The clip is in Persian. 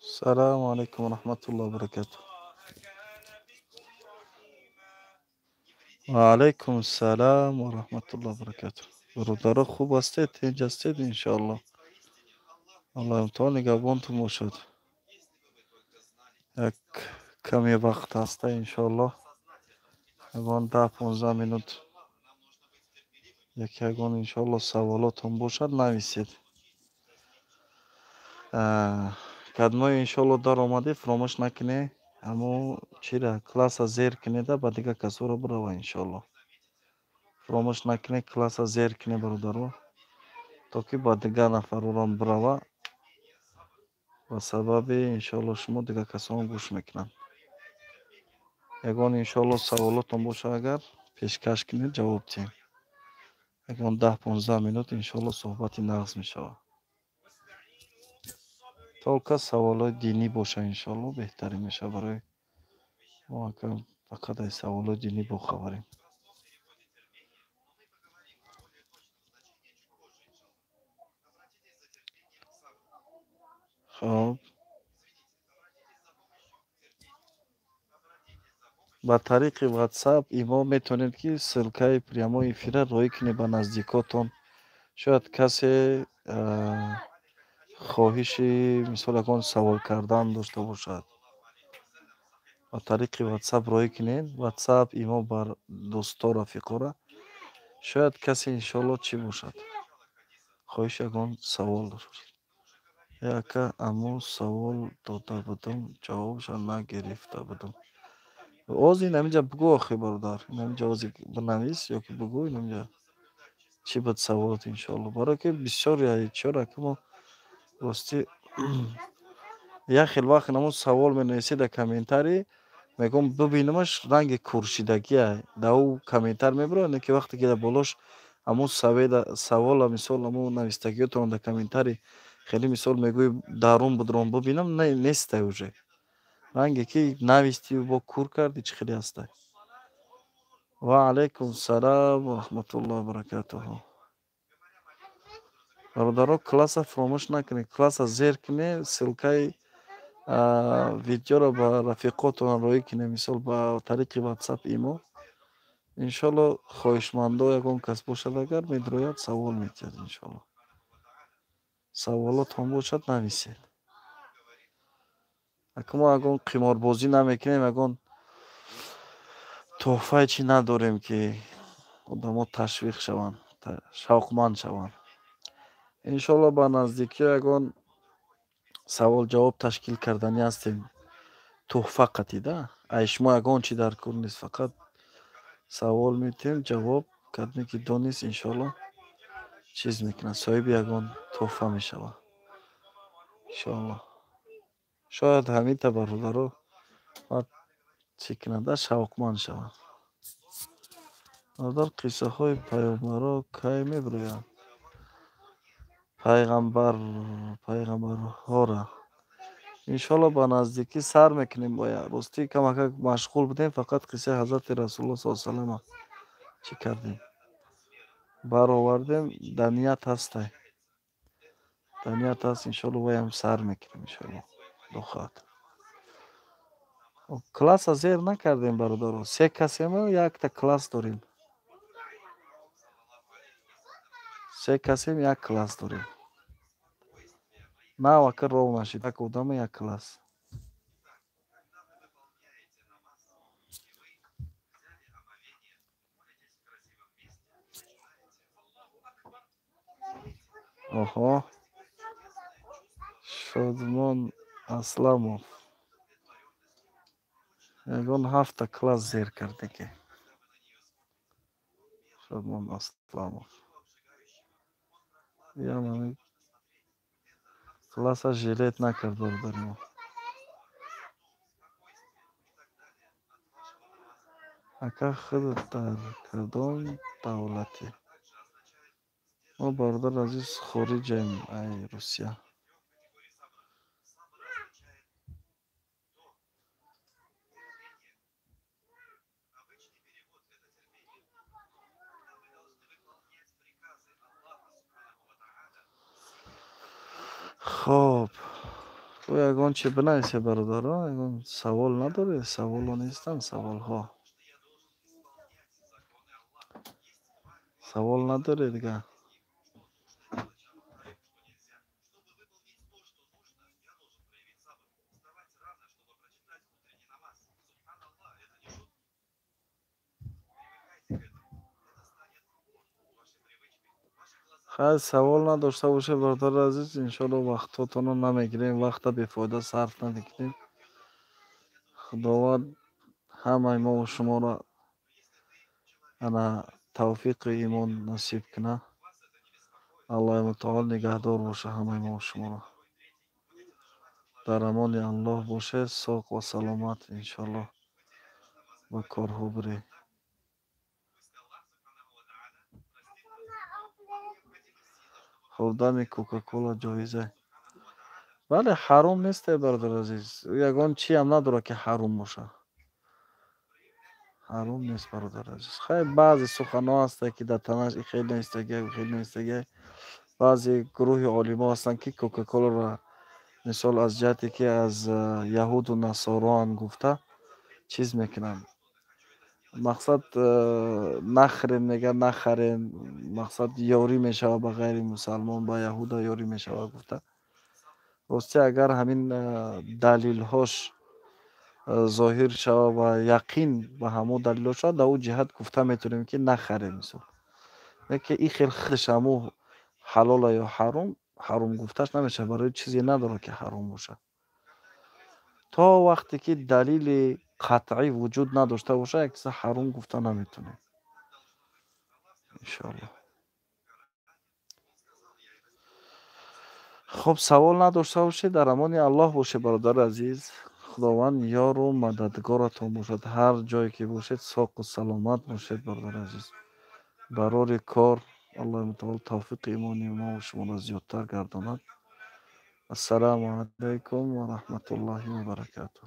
السلام عليكم ورحمة الله وبركاته. وعليكم السلام ورحمة الله وبركاته. برادر خوب هستید؟ اینجا هستید انشاءالله. الله امتحان نگهبانتون باشد. یک کمی وقت هسته انشاءالله. یگان 10-15 minut یگان انشاءالله سوالاتون باشد نویسید. کدمای انشاءالله دار آمده فراموش نکنه. همو چی را کلاس زیر کنه ده با دیگه کسو را برو انشاءالله. فراموش نکنه کلاس زیر کنه برادرو تا که با دیگه نفر را برو و سبب انشاءالله شما دیگه کسان گوش میکنن. یگان انشاءالله سوالاتون باشه اگر پیشکش کنید جواب دیم. یگان 10-15 minut انشاءالله صحبتی نغز میشود. تا که سوالات دینی باشه انشاءالله بهتری میشه برای ما که فقط از سوالات دینی بخوریم. خب با طریق واتساپ ایما میتونید که سلکای پریاмо افیر روی کنید با نزدیکاتون. شاید کسی خواهشی مثال اکن سوال کردن داشته باشد. با طریق واتساپ روی کنید. واتساپ ایما بر دوستا رفیقا را شاید کسی انشاءالله چی باشد خواهش اکن سوال داشت. یکه امو سوال داده بودم جوابش نگرفته بودم. اوز این همینجا بگو آخی برادر. این همینجا اوزی بنویس یا که بگو این همینجا چی بود سوالات انشاءالله. برای که بسیار یا چرا که ما راستی یک خیلی وقت نمون سوال می نویسی در کامنتاری میگم ببینمش رنگ کرشیدگیه در او کامنتر میبره که وقتی که در بالاش همون سوال مثال همون نویستگیتون در کامنتاری خیلی مثال میگوی دارون بدرون ببینم نیسته اوجه رنگی که نویستی و با کور کردی چه خیلی هسته. و علیکم السلام و رحمت الله و برکاته. برادرها کلاس فراموش نکنید. کلاس زیر کنید سلکای ویدیو را با رفیقاتون روی کنید مثال با طریق واتساپ ایمو انشالله خواهشمندا یگان کس باشد اگر میدروید سوال میتید انشالله. سوالات هم باشد نویسید. اگه ما اگان قماربازی نمیکنیم اگان تحفه چی نداریم که آدما تشویق شوند شوقمند شوند. انشالله با نزدیکی اگان سوال جواب تشکیل کردنی هستیم. تحفه قطیده شما یگان چی در کار نیست فقط سوال میتیم جواب کدمی که دانست انشالله چیز میکنه صاحب یگان تحفه میشوه انشالله. شاید همین تا برادرها و چی کننده شوقمند شوند. برادر قصه های پیامبرا کی میبرویند پیغمبرها را انشالله با نزدیکی سر میکنیم. باید راستی کمک مشغول بودیم فقط قصه حضرت رسول الله صلی الله علیه و سلم چی کردیم برآوردیم. دنیت هسته دنیت هست انشالله بایم سر میکنیم انشالله دو خاطر. کلاس زیر نکردیم برادر. 3 کسی ما یک تا کلاس داریم. 3 کسی یک کلاس داریم. نه وکر رو نشید یک کدام یک کلاس. آها شادمان اسلامов یگان 7 تا کلاس زیر کرده که شادمان اسلامов یا من خلاصه ژیلت نکرد برادر ما. اکا خودت در کدام دولتی؟ ما برادر عزیز خارجیم ای روسیه. خب تو یگان چی بنویسی برادر؟ یگان سوال نداری؟ سوال ها نیستن سوال ها. سوال نداری دیگه. خیر سوال نداشته باشه برادر عزیز انشالله وقتاتون رو نمیگیریم، وقت بیفایده صرف نمیکنیم. خداوند همه ما و شما را انا توفیق ایمان نصیب کنه. الله متعال نگهدار باشه همه ما و شما را. در امان الله باشه، ساق و سلامت انشالله با کارها بری. خب دمی کوکاکولا جایزه. بله حرام نیست برادر عزیز، یگان چی هم نداره که حرام باشه. حرام نیست برادر عزیز. خیلی بعضی سخنها هست که در تنش خیلی نیستگی خیلی نیستگی. بعضی گروه عالم هستند که کوکاکولا را مثال از جهتی که از یهود و نصارا هم گفته چیز میکنن. مقصد نخرین میگه نخرین، مقصد یاری میشوه به غیر مسلمان، با یهودا یاری میشوه گفته. راستی اگر همین دلیل هاش ظاهر شوه و یقین به همو دلیل شد در او جهت گفته میتونیم که نخریم. مثال که این خیلی خودش همو حلال یا حرام، حرام گفتش نمیشه، برای چیزی نداره که حرام باشه تا وقتی که دلیل قطعی وجود نداشته باشه یک چیز حرام گفته نمیتونه انشالله. خب سوال نداشته باشه، در امان الله باشه برادر عزیز. خداوند یار و مددگارتون باشد هر جایی که باشید، ساق و سلامت باشید برادر عزیز. برای کار الله متعال توفیق ایمانی ما و شما را زیادتر گرداند. السلام علیکم و رحمت الله و برکاته.